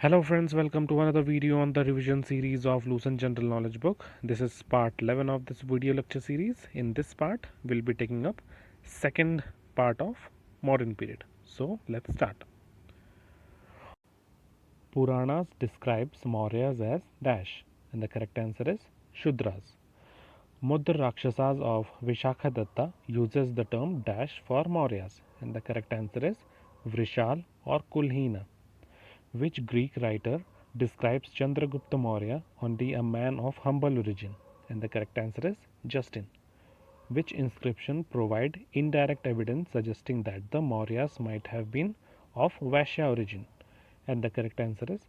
Hello friends, welcome to another video on the revision series of Lucent General Knowledge book. This is part 11 of this video lecture series. In this part, we'll be taking up second part of modern period. So let's start. Puranas describes Mauryas as dash and the correct answer is Shudras. Mudra Rakshasas of Vishakhadatta uses the term dash for Mauryas and the correct answer is Vrishal or Kulhina. Which Greek writer describes Chandragupta Maurya only a man of humble origin? And the correct answer is Justin. Which inscription provide indirect evidence suggesting that the Mauryas might have been of Vaishya origin? And the correct answer is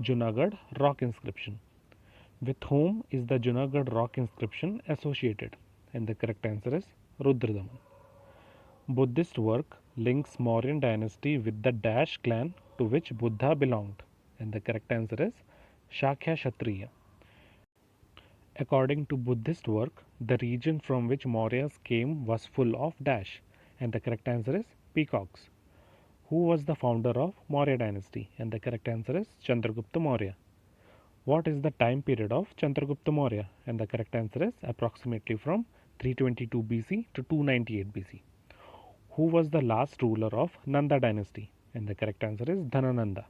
Junagadh rock inscription. With whom is the Junagadh rock inscription associated? And the correct answer is Rudradaman. Buddhist work links Mauryan dynasty with the Dash clan to which Buddha belonged, and the correct answer is Shakya Kshatriya. According to Buddhist work, the region from which Mauryas came was full of Dash, and the correct answer is peacocks. Who was the founder of Maurya dynasty? And the correct answer is Chandragupta Maurya. What is the time period of Chandragupta Maurya? And the correct answer is approximately from 322 BC to 298 BC. Who was the last ruler of Nanda dynasty? And the correct answer is Dhanananda.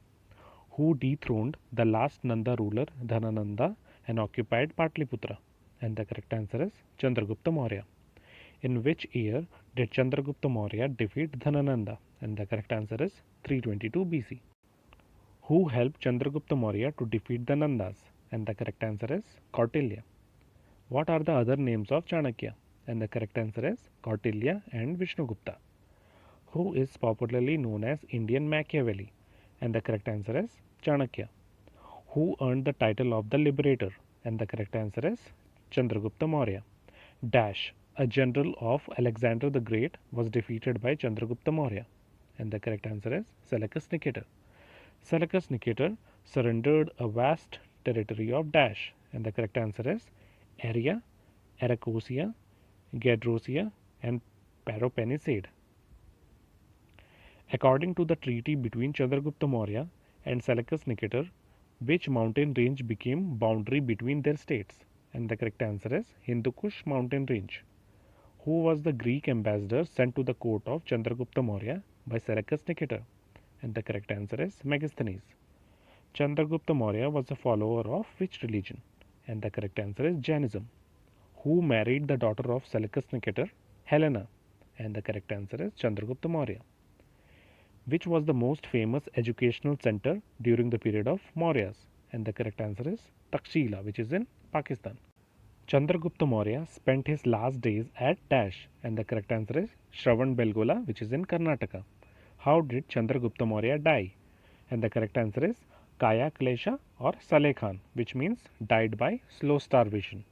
Who dethroned the last Nanda ruler Dhanananda and occupied Patliputra? And the correct answer is Chandragupta Maurya. In which year did Chandragupta Maurya defeat Dhanananda? And the correct answer is 322 BC. Who helped Chandragupta Maurya to defeat the Nandas? And the correct answer is Kautilya. What are the other names of Chanakya? And the correct answer is Kautilya and Vishnugupta. Who is popularly known as Indian Machiavelli? And the correct answer is Chanakya. Who earned the title of the Liberator? And the correct answer is Chandragupta Maurya. Dash, a general of Alexander the Great, was defeated by Chandragupta Maurya. And the correct answer is Seleucus Nicator. Seleucus Nicator surrendered a vast territory of Dash. And the correct answer is Aria, Arachosia, Gedrosia, and Paropenisaid. According to the treaty between Chandragupta Maurya and Seleucus Nicator, which mountain range became boundary between their states? And the correct answer is Hindu Kush mountain range. Who was the Greek ambassador sent to the court of Chandragupta Maurya by Seleucus Nicator? And the correct answer is Megasthenes. Chandragupta Maurya was a follower of which religion? And the correct answer is Jainism. Who married the daughter of Seleucus Nicator? Helena. And the correct answer is Chandragupta Maurya. Which was the most famous educational center during the period of Mauryas? And the correct answer is Takshila, which is in Pakistan. Chandragupta Maurya spent his last days at Dash, and the correct answer is Shravan Belgola, which is in Karnataka. How did Chandragupta Maurya die? And the correct answer is Kaya Klesha or Saleh Khan, which means died by slow starvation.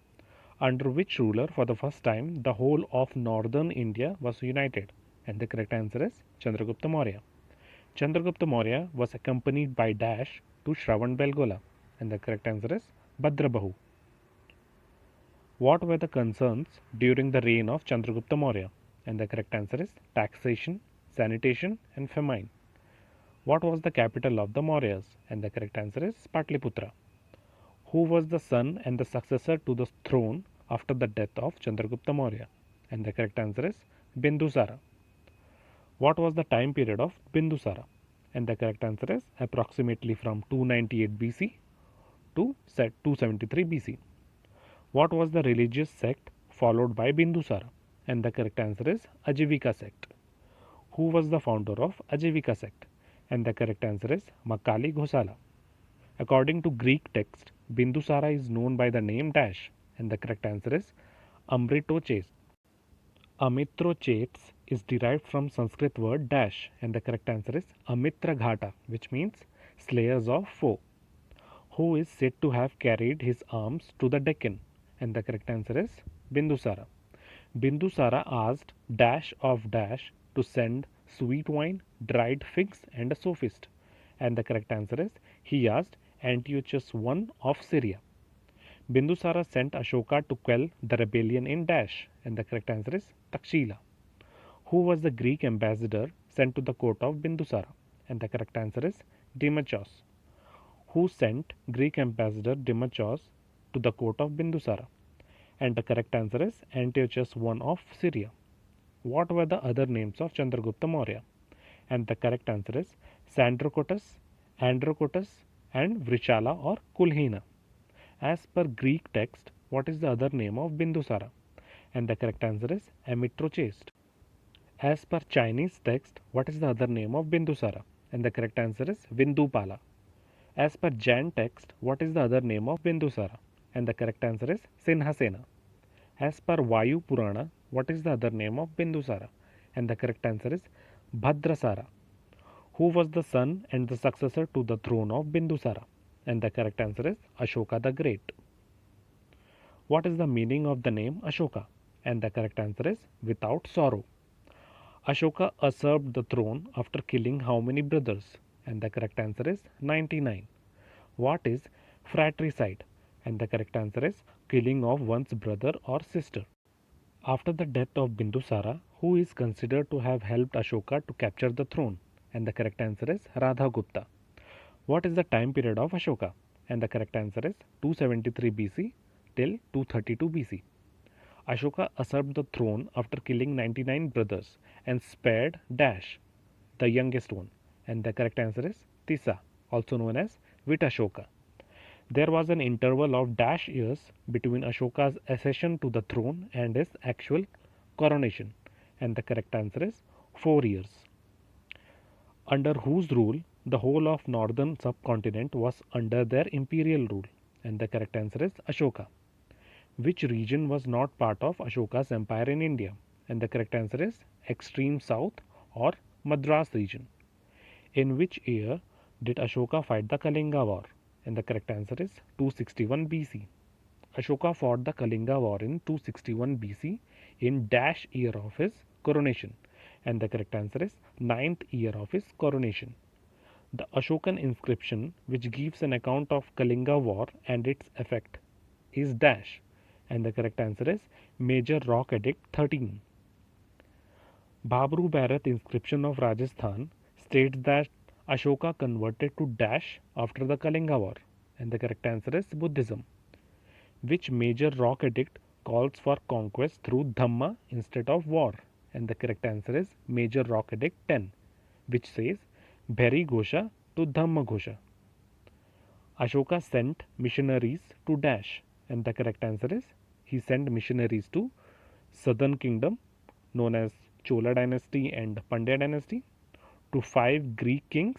Under which ruler for the first time the whole of northern India was united? And the correct answer is Chandragupta Maurya. Chandragupta Maurya was accompanied by Dash to Shravan Belgola, and the correct answer is Bhadrabahu. What were the concerns during the reign of Chandragupta Maurya? And the correct answer is taxation, sanitation, and famine. What was the capital of the Mauryas? And the correct answer is Patliputra. Who was the son and the successor to the throne after the death of Chandragupta Maurya? And the correct answer is Bindusara. What was the time period of Bindusara? And the correct answer is approximately from 298 BC to 273 BC. What was the religious sect followed by Bindusara? And the correct answer is Ajivika sect. Who was the founder of Ajivika sect? And the correct answer is Makali Ghosala. According to Greek text, Bindusara is known by the name Dash, and the correct answer is Amritoches. Amitrochates is derived from Sanskrit word dash, and the correct answer is Amitra Ghata, which means slayers of foe. Who is said to have carried his arms to the Deccan? And the correct answer is Bindusara. Bindusara asked Dash of Dash to send sweet wine, dried figs, and a sophist. And the correct answer is he asked Antiochus I of Syria. Bindusara sent Ashoka to quell the rebellion in Dash, and the correct answer is Takshila. Who was the Greek ambassador sent to the court of Bindusara? And the correct answer is Demetrius. Who sent Greek ambassador Demetrius to the court of Bindusara? And the correct answer is Antiochus I of Syria. What were the other names of Chandragupta Maurya? And the correct answer is Sandrocotus, Androcotus, and Vrichala or Kulhina. As per Greek text, what is the other name of Bindusara? And the correct answer is Amitrochaste. As per Chinese text, what is the other name of Bindusara? And the correct answer is Vindupala. As per Jain text, what is the other name of Bindusara? And the correct answer is Sinhasena. As per Vayu Purana, what is the other name of Bindusara? And the correct answer is Bhadrasara. Who was the son and the successor to the throne of Bindusara? And the correct answer is Ashoka the Great. What is the meaning of the name Ashoka? And the correct answer is without sorrow. Ashoka usurped the throne after killing how many brothers? And the correct answer is 99. What is fratricide? And the correct answer is killing of one's brother or sister. After the death of Bindusara, who is considered to have helped Ashoka to capture the throne? And the correct answer is Radhagupta. What is the time period of Ashoka? And the correct answer is 273 BC till 232 BC. Ashoka usurped the throne after killing 99 brothers and spared Dash, the youngest one. And the correct answer is Tisa, also known as Vitashoka. There was an interval of dash years between Ashoka's accession to the throne and his actual coronation. And the correct answer is 4 years. Under whose rule the whole of northern subcontinent was under their imperial rule? And the correct answer is Ashoka. Which region was not part of Ashoka's empire in India? And the correct answer is extreme south or Madras region. In which year did Ashoka fight the Kalinga War? And the correct answer is 261 BC. Ashoka fought the Kalinga War in 261 BC in dash year of his coronation. And the correct answer is ninth year of his coronation. The Ashokan inscription, which gives an account of Kalinga War and its effect, is dash. And the correct answer is Major Rock Edict 13. Babru Bharat inscription of Rajasthan states that Ashoka converted to dash after the Kalinga War. And the correct answer is Buddhism. Which major rock edict calls for conquest through Dhamma instead of war? And the correct answer is Major Rock Edict 10, which says Bheri Ghosha to Dhamma Ghosha. Ashoka sent missionaries to dash, and the correct answer is he sent missionaries to southern kingdom known as Chola dynasty and Pandya dynasty, to 5 Greek kings,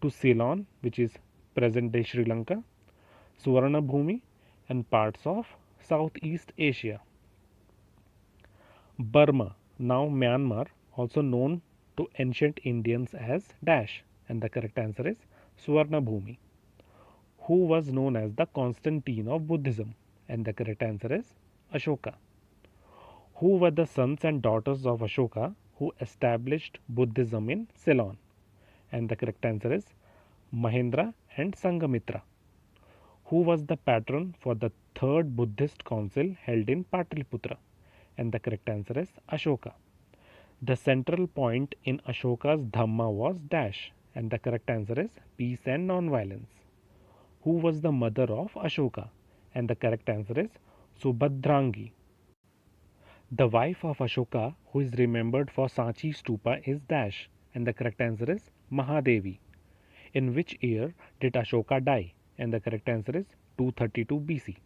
to Ceylon, which is present day Sri Lanka, Suvarna Bhumi, and parts of Southeast Asia. Burma, now Myanmar, also known to ancient Indians as dash, and the correct answer is Suvarna Bhumi. Who was known as the Constantine of Buddhism? And the correct answer is Ashoka. Who were the sons and daughters of Ashoka who established Buddhism in Ceylon? And the correct answer is Mahendra and Sanghamitra. Who was the patron for the third Buddhist council held in Pataliputra? And the correct answer is Ashoka. The central point in Ashoka's Dhamma was dash, and the correct answer is peace and non-violence. Who was the mother of Ashoka? And the correct answer is Subhadrangi. The wife of Ashoka who is remembered for Sanchi Stupa is dash, and the correct answer is Mahadevi. In which year did Ashoka die? And the correct answer is 232 BC.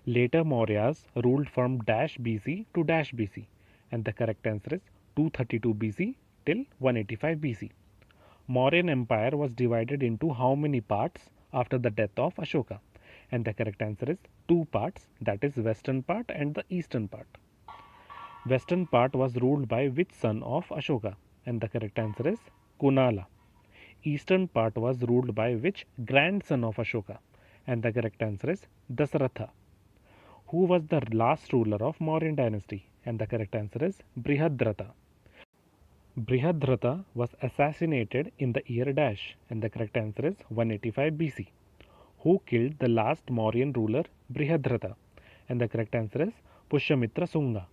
Later Mauryas ruled from dash BC to dash BC, and the correct answer is 232 BC till 185 BC. Mauryan Empire was divided into how many parts after the death of Ashoka? And the correct answer is 2 parts, that is western part and the eastern part. Western part was ruled by which son of Ashoka? And the correct answer is Kunala. Eastern part was ruled by which grandson of Ashoka? And the correct answer is Dasaratha. Who was the last ruler of Mauryan dynasty? And the correct answer is Brihadratha. Brihadratha was assassinated in the year dash, and the correct answer is 185 BC. Who killed the last Mauryan ruler Brihadratha? And the correct answer is Pushyamitra Sunga.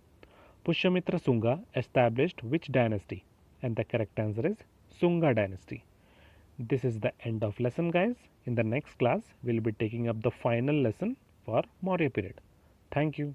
Pushyamitra Sunga established which dynasty? And the correct answer is Sunga dynasty. This is the end of lesson, guys. In the next class, we'll be taking up the final lesson for Maurya period. Thank you.